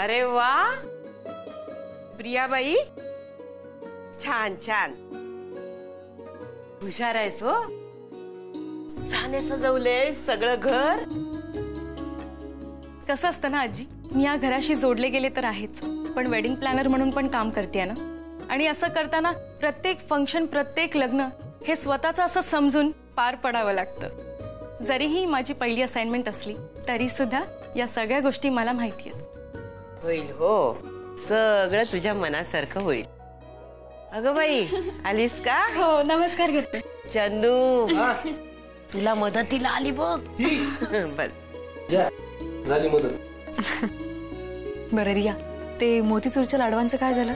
अरे वा प्रियाबाई, छान छान, हुशार आहेस हो. छान सजवलंय सगळं घर. कसं असतं ना आजी, मी या घराशी जोडले गेले तर आहेच, पण वेडिंग प्लॅनर म्हणून पण काम करते ना. आणि असं करताना प्रत्येक फंक्शन, प्रत्येक लग्न हे स्वतःचं असं समजून पार पडावं लागतं. जरीही माझी पहिली असाइनमेंट असली तरी सुद्धा या सगळ्या गोष्टी मला माहिती आहेत. होईल हो, सगळं तुझ्या मनासारखं होईल. अगं बाई, आलीस का? हो, नमस्कार करते. चंदू, तुला मदतीला आली बघ. बस झाली मदत. बरं रिया, ते मोतीचूरच्या लाडवांचं काय झालं?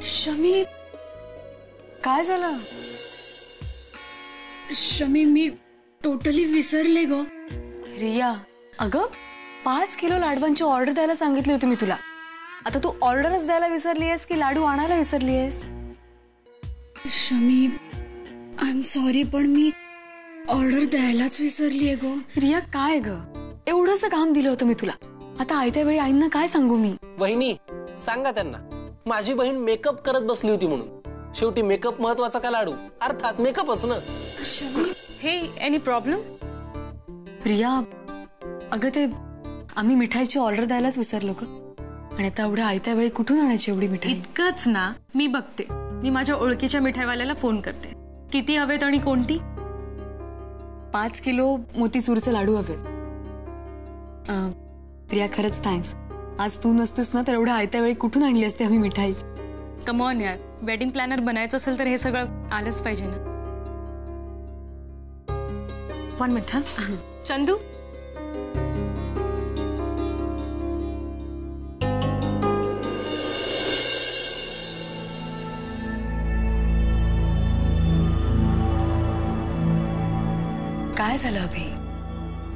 शमी, काय झालं? शमी, मी टोटली विसरले ग. रिया, अगं 5 किलो लाडवांची ऑर्डर द्यायला सांगितली होती मी तुला. आता तू ऑर्डरच द्यायला विसरली आहेस की लाडू आणायला विसरली आहेस? शमी, आय एम सॉरी, पण मी ऑर्डर द्यायलाच विसरलीये ग. रिया, काय ग, एवढंच काम दिलं होतं मी तुला. आता आयत्या वेळी आईंना काय सांगू मी? वहिनी, सांगा त्यांना माझी बहीण मेकअप करत बसली होती म्हणून. शेवटी मेकअप महत्वाचा का लाडू? अर्थात मेकअपच ना. हे, एनी प्रॉब्लेम? प्रिया, अगं ते आम्ही मिठाईची ऑर्डर द्यायलाच विसरलो ग. आणि आता एवढ्या आयत्या वेळी कुठून आणायची एवढी मिठाई? इतकंच ना, मी बघते. मी माझ्या ओळखीच्या मिठाईवाल्याला फोन करते. किती हवेत आणि कोणती? 5 किलो मोतीचूरचे लाडू हवेत. प्रिया, खरंच थँक्स. आज तू नसतेस ना तर एवढ्या आयत्या वेळी कुठून आणली असते आम्ही मिठाई? कम ऑन यार, वेडिंग प्लॅनर बनायचं असेल तर हे सगळं आलंच पाहिजे ना. 1 मिनिट. चंदू, काय झालं अभि?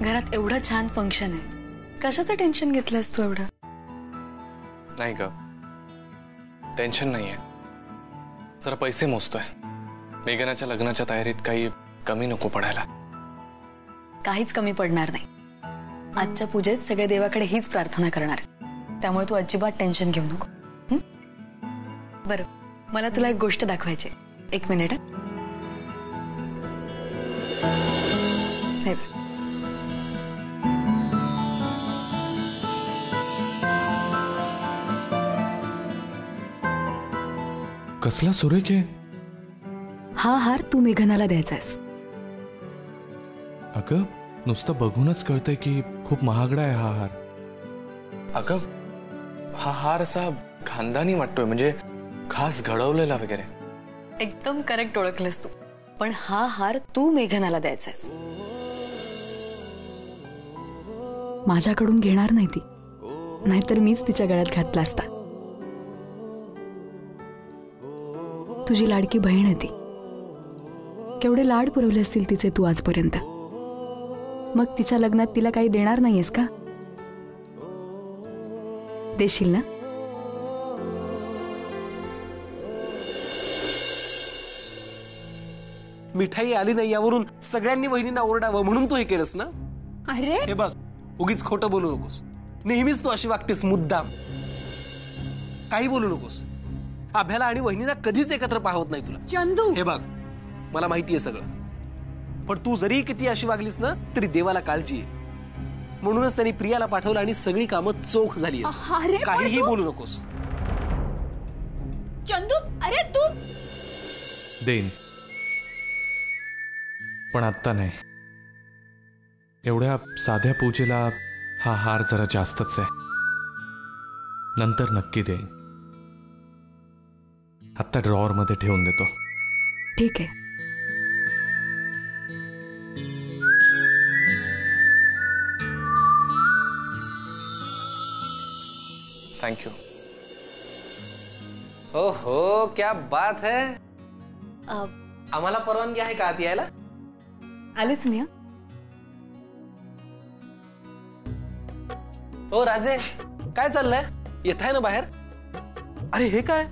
घरात एवढं छान फंक्शन आहे, कशाचं टेन्शन घेतलंस तू एवढं? नाही ग, टेन्शन नाहीये. जरा पैसे मोजतोय. मेघनाच्या लग्नाच्या तयारीत काही कमी नको पडायला. काहीच कमी पडणार नाही. आजच्या पूजेत सगळे देवाकडे हीच प्रार्थना करणार, त्यामुळे तू अजिबात टेन्शन घेऊ नको. बरं, मला तुला एक गोष्ट दाखवायची. 1 मिनिट. कसला सुरेख आहे. हा हार तू मेघनाला द्यायचास. अगं, नुसतं बघूनच कळतंय की खूप महागडा आहे हा हार. अगं, हा हार असा खानदानी वाटतोय, म्हणजे खास घडवलेला वगैरे. एकदम करेक्ट ओळखलंस तू. पण हा हार तू मेघनाला द्यायचास. माझ्याकडून घेणार नाही ती, नाहीतर मीच तिच्या गळ्यात घातला असता. तुझी लाडकी बहीण आहे ती. केवढे लाड पुरवले असतील तिचे तू आजपर्यंत. मग तिच्या लग्नात तिला काही देणार नाहीयेस का? देशील ना? मिठाई आली नाही यावरून सगळ्यांनी वहिनींना ओरडावं म्हणून तू हे केलंस ना? अरे हे बघ, उगीच खोटं बोलू नकोस. नेहमीच तू अशी वागतेस मुद्दाम. काही बोलू नकोस. अभ्याला आणि वहिनींना कधीच एकत्र पाहत नाही तुला. चंदू, हे बघ, मला माहितीये सगळं, पण तू जरी किती अशी वागलीस ना तरी देवाला काळजी आहे. म्हणूनच त्यांनी प्रियाला पाठवलं आणि सगळी कामं चोख झाली. काहीही बोलू नकोस. चंदू, अरे तू. देईन, पण आत्ता नाही. एवढ्या साध्या पूजेला हा हार जरा जास्तच आहे. नंतर नक्की देईन. आत्ता ड्रॉवर मध्ये ठेवून देतो. ठीक आहे. थँक्यू. ओहो, क्या बात है. आम्हाला परवानगी आहे का आत यायला? आलेच मी. ओ राजे, काय चाललंय? येताय ना बाहेर? अरे हे काय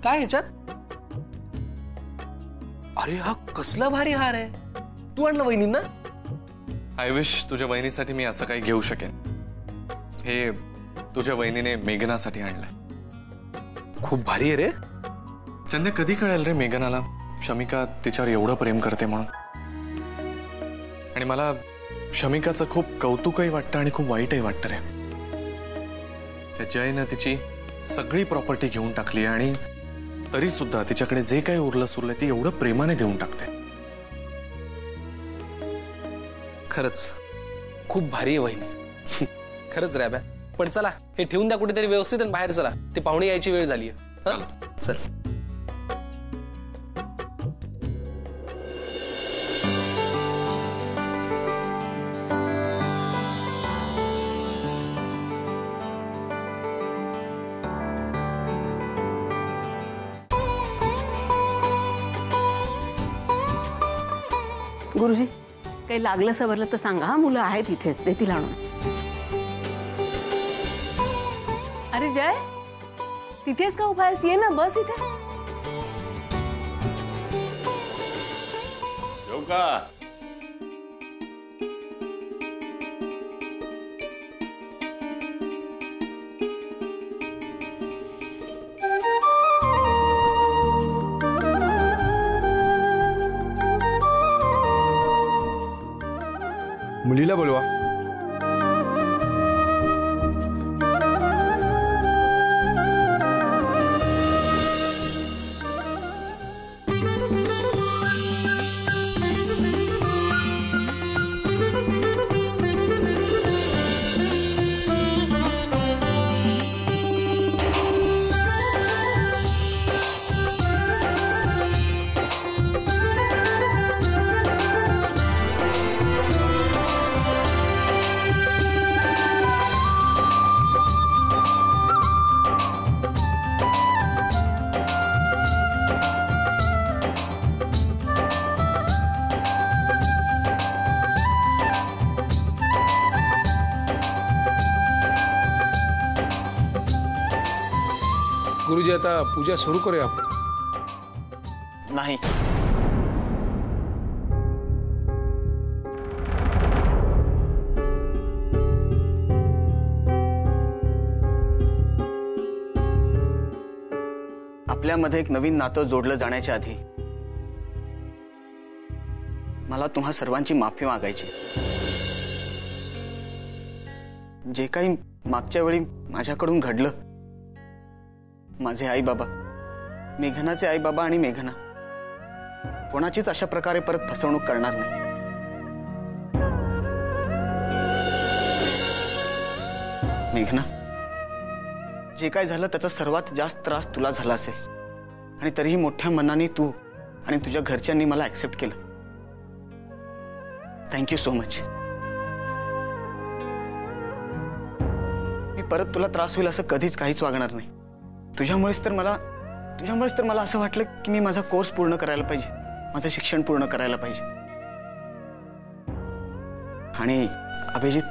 काय ह्याच्यात? अरे हा कसला भारी हार आहे. तू आणला वहिनींना? आय विश तुझ्या वहिनीसाठी मी असं काही घेऊ शकेन. हे तुझ्या वहिनीने मेघनासाठी आणलंय. खूप भारी आहे रे. चंद्या, कधी कळेल रे मेघनाला शमिका तिच्यावर एवढं प्रेम करते म्हणून. आणि मला शमिकाचं खूप कौतुकही वाटतं आणि खूप वाईटही वाटतं रे. त्या जयनं तिची सगळी प्रॉपर्टी घेऊन टाकली आणि तरी सुद्धा तिच्याकडे जे काही उरलं सुरलंय ती एवढं प्रेमाने देऊन टाकते. खरंच खूप भारी आहे वहिनी. खरंच रॅब्या. पण चला हे ठेवून द्या कुठेतरी व्यवस्थित आणि बाहेर चला. ते पाहुणे यायची वेळ झाली आहे. चल. गुरुजी काही लागलं सवरलं तर सांगा. हा, मुलं आहेत इथेच, देतील आणून. अरे जय, तिथेच का उभा आहेस? ये ना, बस इथे. येऊ का? मुलीला बोलवा. गुरुजी आता पूजा सुरू करूया आपण. नाही. आपल्यामध्ये एक नवीन नातं जोडलं जाण्याच्या आधी मला तुम्हा सर्वांची माफी मागायची. जे काही मागच्या वेळी माझ्याकडून घडलं, माझे आई बाबा, मेघनाचे आई बाबा आणि मेघना, कोणाचीच अशा प्रकारे परत फसवणूक करणार नाही. मेघना, जे काय झालं त्याचा सर्वात जास्त त्रास तुला झाला असेल आणि तरीही मोठ्या मनाने तू आणि तुझ्या घरच्यांनी मला ऍक्सेप्ट केलं. Thank you so much. मी परत तुला त्रास होईल असं कधीच काहीच वागणार नाही. तुझ्यामुळेच तर मला असं वाटलं की मी माझा कोर्स पूर्ण करायला पाहिजे, माझं शिक्षण पूर्ण करायला पाहिजे. आणि अभिजित,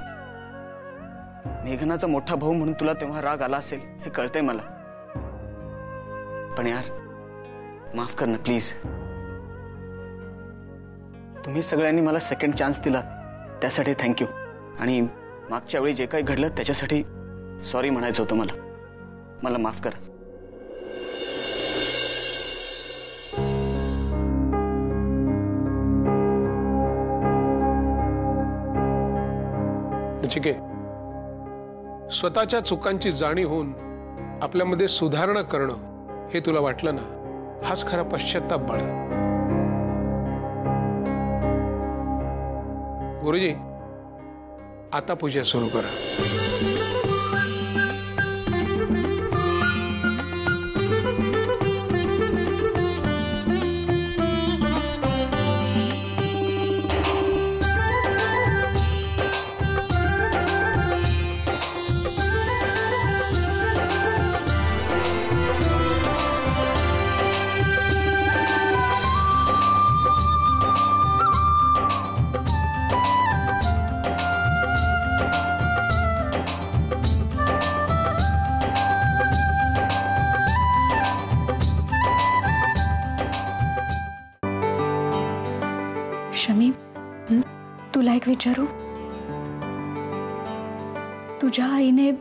मेघनाचा मोठा भाऊ म्हणून तुला तेव्हा राग आला असेल हे कळतंय मला. पण यार, माफ कर ना प्लीज. तुम्ही सगळ्यांनी मला सेकंड चान्स दिला त्यासाठी थँक्यू. आणि मागच्या वेळी जे काही घडलं त्याच्यासाठी सॉरी म्हणायचं होतं मला. मला माफ करा. स्वतःच्या चुकांची जाणीव होऊन आपल्यामध्ये सुधारणा करणं हे तुला वाटलं ना, हाच खरा पश्चाताप बाळा. गुरुजी, आता पूजा सुरू करा. शमी, तुला एक विचारू? तुझ्या आईने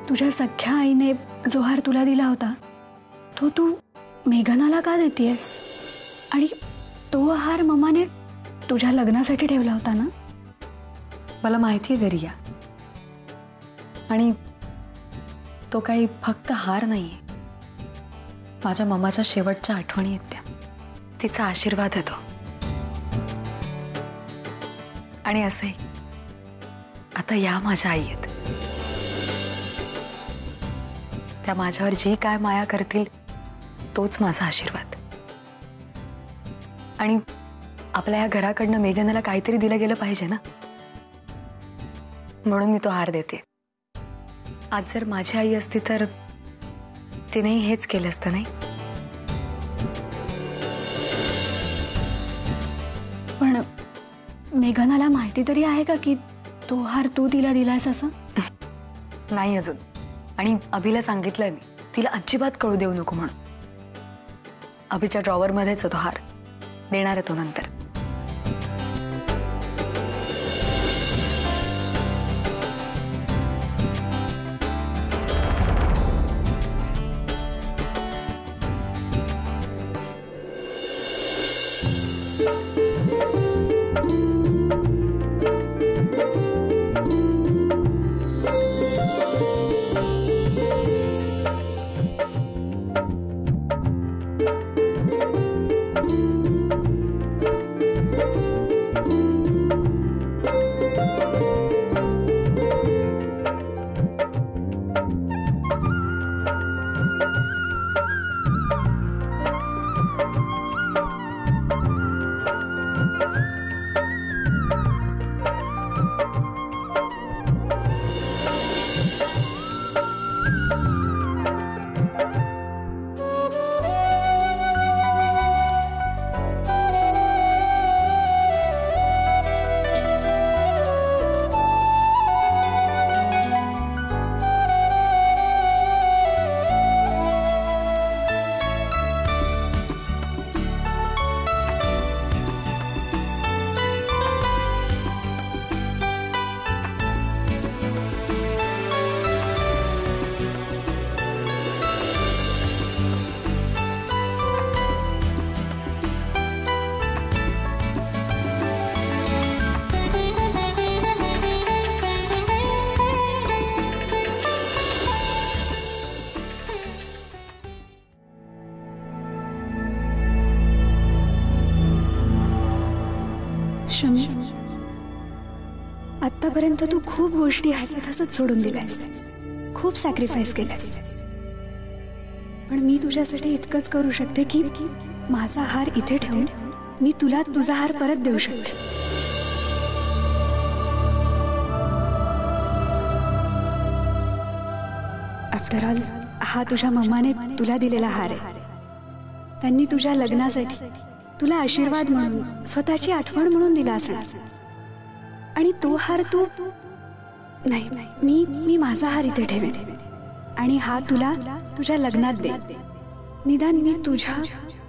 तुझ्या सख्या आईने जो हार तुला दिला होता तो तू मेघनाला का देतेयस? आणि तो हार मम्माने तुझ्या लग्नासाठी ठेवला होता ना? मला माहिती आहे गरिया, आणि तो काही फक्त हार नाहीये, माझ्या मम्माच्या शेवटच्या आठवणी आहेत त्या, तिचा आशीर्वाद आहे तो. आणि असंही आता या माझ्या आई आहेत, त्या माझ्यावर जी काय माया करतील तोच माझा आशीर्वाद. आणि आपल्या या घराकडनं मेघनाला काहीतरी दिलं गेलं पाहिजे ना, म्हणून मी तो हार देते. आज जर माझी आई असती तर तिनेही हेच केलं असतं नाही? पण मेघनाला माहिती तरी आहे का की तो हार तू तिला दिलायस असं? नाही अजून. आणि अभिला सांगितलंय मी, तिला अजिबात कळू देऊ नको म्हणून. अभिच्या ड्रॉवरमध्येच तो हार, देणार आहे तो नंतर. शमी, आतापर्यंत तू खूप गोष्टी हसत हसत सोडून दिल्यास, खूप सॅक्रिफाईस केल्यास, पण मी तुझ्यासाठी इतकंच करू शकते की माझा हार इथे ठेवून मी तुला तुझा हार परत देऊ शकते. आफ्टर ऑल हा तुझ्या मम्माने तुला दिलेला हार आहे. त्यांनी तुझ्या लग्नासाठी तुला आशीर्वाद म्हणून, स्वतःची आठवण म्हणून दिला असणार. आणि तो हार तू नाही, मी माझा हार इथे ठेवेन आणि हा तुला तुझ्या लग्नात दे. निदान मी तुझ्या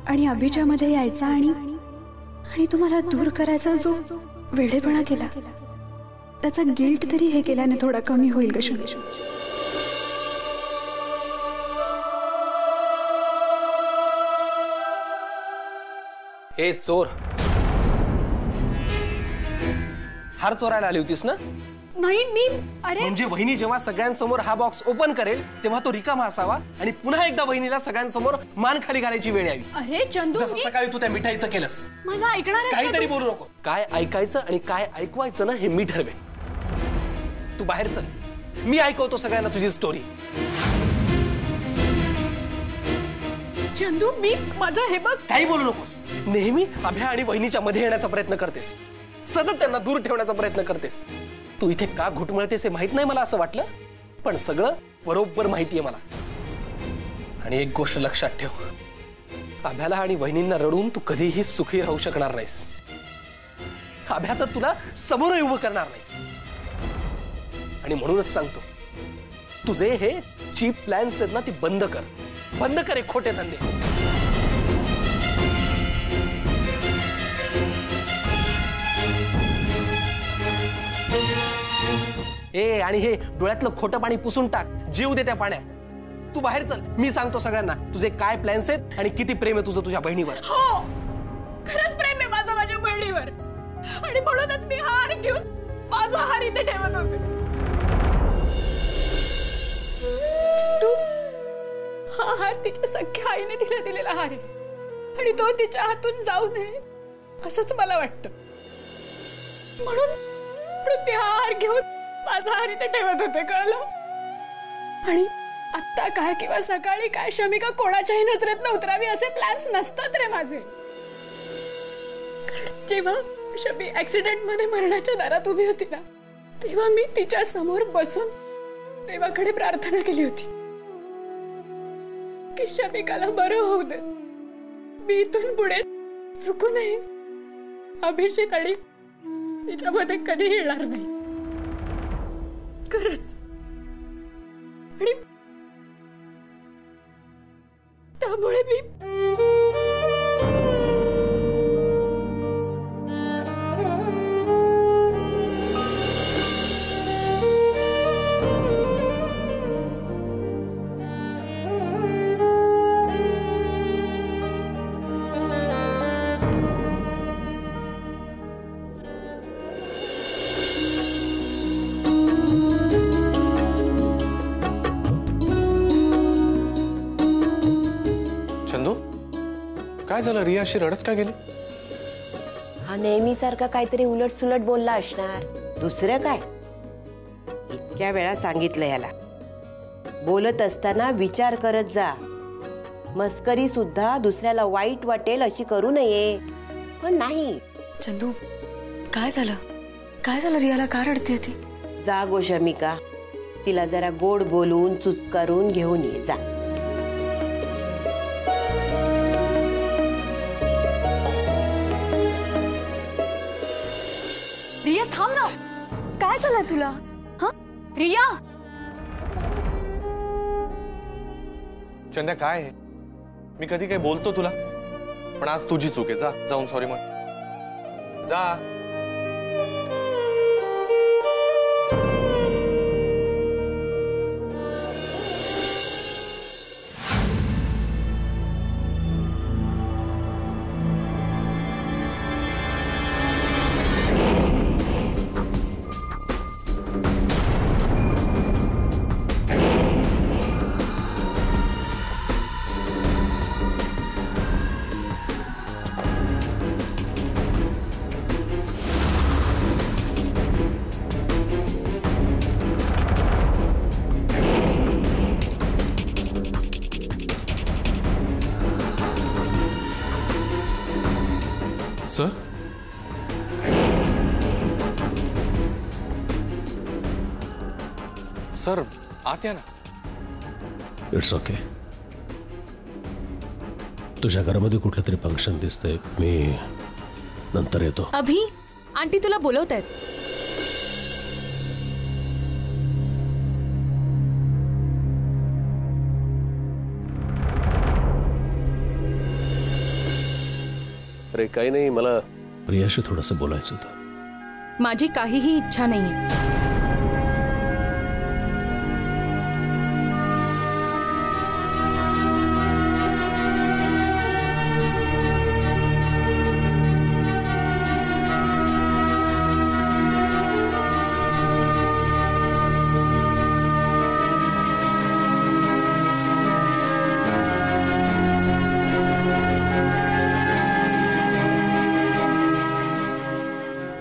आणि अभिच्या मध्ये यायचा आणि तुम्हाला दूर करायचा जो वेडेपणा केला त्याचा गिल्ट तरी हे केल्याने थोडा कमी होईल का शमी? ए चोर, हार चोरायला आली होतीस ना? नाही मी, अरे म्हणजे वहिनी जेव्हा सगळ्यांसमोर हा बॉक्स ओपन करेल तेव्हा तो रिकामा असावा आणि पुन्हा एकदा वहिनीला सगळ्यांसमोर मान खाली घालायची वेळ यावी. अरे चंदू, जसं सकाळी तू त्या मिठाईचं केलंस. माझं ऐकणार काहीतरी बोलू नको. काय ऐकायचं आणि काय ऐकवायचं ना हे मी ठरवेन. तू बाहेर चल, मी ऐकवतो सगळ्यांना तुझी स्टोरी. चंदू, मी माझं हे बघ. काही बोलू नकोस. नेहमी अभ्या आणि वहिनीच्या मध्ये येण्याचा प्रयत्न करतेस, सतत त्यांना दूर ठेवण्याचा प्रयत्न करतेस. तू इथे का घुटमळतेस हे माहित नाही मला असं वाटलं, पण सगळं बरोबर माहितीये मला. आणि एक गोष्ट लक्षात ठेव, अभ्याला आणि वहिनींना रडून तू कधीही सुखी राहू शकणार नाहीस. अभ्या तर तुला समोर उभं करणार नाही. आणि म्हणूनच सांगतो, तुझे हे चीप प्लॅन्स आहेत ना, ती बंद कर. बंद कर एक खोटे धंदे. आणि हे डोळ्यातलं खोटं पाणी पुसून टाक, जीव दे त्या पाण्यात. तू बाहेर चल, मी सांगतो सगळ्यांना तुझे काय प्लॅन्स आहेत आणि किती प्रेम आहे तुझं तुझ्या बहिणीवर. हो, खरंच प्रेम आहे माझं माझ्या बहिणीवर, आणि म्हणूनच मी हार घेऊन माझा हार इथे ठेवत होते. तू हा हार तिच्या सख्या आईने तिला दिलेला हार आहे, आणि तो तिच्या हातून जाऊ नये असंच मला वाटतं. म्हणून मी हा हार घेऊन माझा हार इथे ठेवत होते, कळलं? आणि आता काय किंवा सकाळी काय शमिका कोणाच्याही नजरेत उतरावी असे प्लॅन्स नसतात रे माझे. जेव्हा शमी ऍक्सिडेंट मध्ये मरणाच्या दारात उभी होती ना, तेव्हा मी तिच्या समोर बसून देवाकडे प्रार्थना केली होती की शमिकाला बरं होऊ दे, मी इथून पुढे चुकू नये, अभिजित आणि तिच्यामध्ये कधी येणार नाही. खरंच. आणि त्यामुळे मी काय झालं? रियाशी रडत का गेली? हा नेहमीसारखा काहीतरी उलट सुलट बोलला असणार, दुसरं काय. इतक्या वेळा सांगितलं याला, बोलत असताना विचार करत जा. मस्करी सुद्धा दुसऱ्याला वाईट वाटेल अशी करू नये. पण नाही. चंदू, काय झालं? काय झालं? रियाला का रडते ती? जा गो शमिका, तिला जरा गोड बोलून चुचकारून घेऊन ये जा. रिया थांब ना, काय झालं तुला? हा रिया. चंद्या काय आहे? मी कधी काही बोलतो तुला, पण आज तुझी चूक आहे. जा जाऊन सॉरी म्हण, जा. सर, सर आत या ना. It's okay. तुझ्या घरामध्ये कुठलं तरी फंक्शन दिसतंय, मी नंतर येतो. अभि, आंटी तुला बोलवतायत. अरे काही नाही, मला प्रियाशी थोडंसं बोलायचं होतं. माझी काहीही इच्छा नाहीये.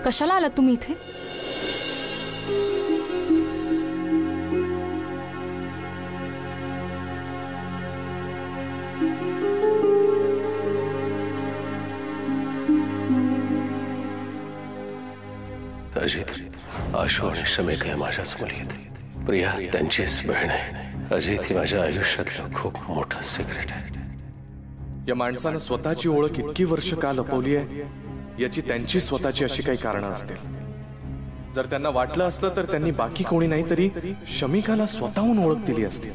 कशाला आलात तुम्ही इथे? अजित, आशू आणि शमिका माझ्याच मुली आहेत. प्रिया त्यांचीच बहीण आहे. अजित ही माझ्या आयुष्यातलं खूप मोठं सिक्रेट आहे. या माणसानं स्वतःची ओळख इतकी वर्ष का लपवली आहे याची त्यांची स्वतःची अशी काही कारणं असतील. जर त्यांना वाटलं असतं तर त्यांनी बाकी कोणी नाही तरी शमिकाला स्वतःहून ओळख दिली असती,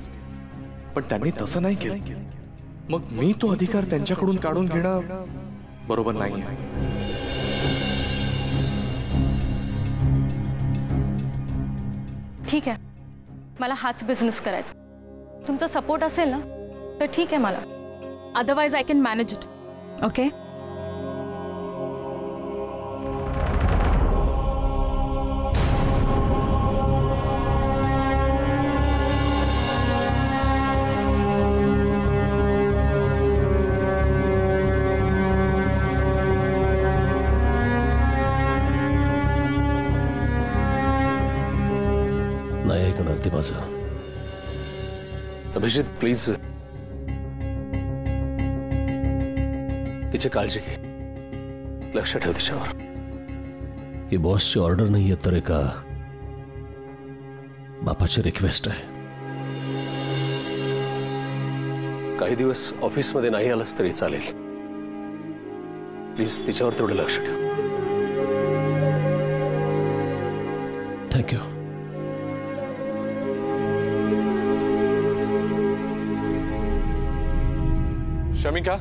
पण त्यांनी तसं नाही केलं. मग मी तो अधिकार त्यांच्याकडून काढून घेणं बरोबर नाही आहे. ठीक आहे, मला हाच बिझनेस करायचा. तुमचा सपोर्ट असेल ना तर ठीक आहे मला. Otherwise I can manage it. Okay. नाही ऐकणार ती माझं. अभिजित प्लीज तिची काळजी घे, लक्ष ठेव तिच्यावर. ही बॉसची ऑर्डर नाहीये तर एका बापाची रिक्वेस्ट आहे. काही दिवस ऑफिसमध्ये नाही आलास तरी चालेल. प्लीज तिच्यावर तेवढं लक्ष ठेव. थँक्यू. शमिका